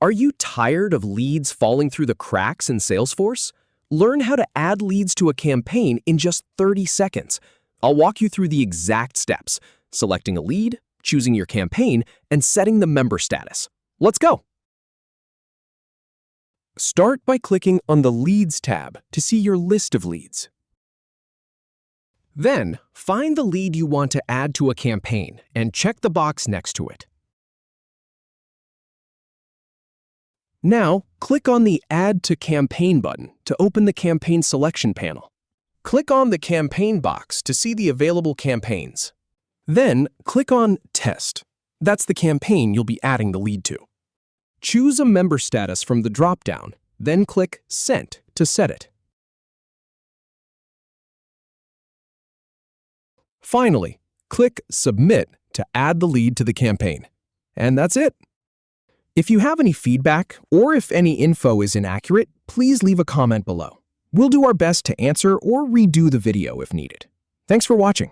Are you tired of leads falling through the cracks in Salesforce? Learn how to add leads to a campaign in just 30 seconds. I'll walk you through the exact steps: selecting a lead, choosing your campaign, and setting the member status. Let's go! Start by clicking on the Leads tab to see your list of leads. Then, find the lead you want to add to a campaign and check the box next to it. Now, click on the Add to Campaign button to open the campaign selection panel. Click on the campaign box to see the available campaigns. Then, click on Test. That's the campaign you'll be adding the lead to. Choose a member status from the drop-down, then click Sent to set it. Finally, click Submit to add the lead to the campaign. And that's it. If you have any feedback or if any info is inaccurate, please leave a comment below. We'll do our best to answer or redo the video if needed. Thanks for watching.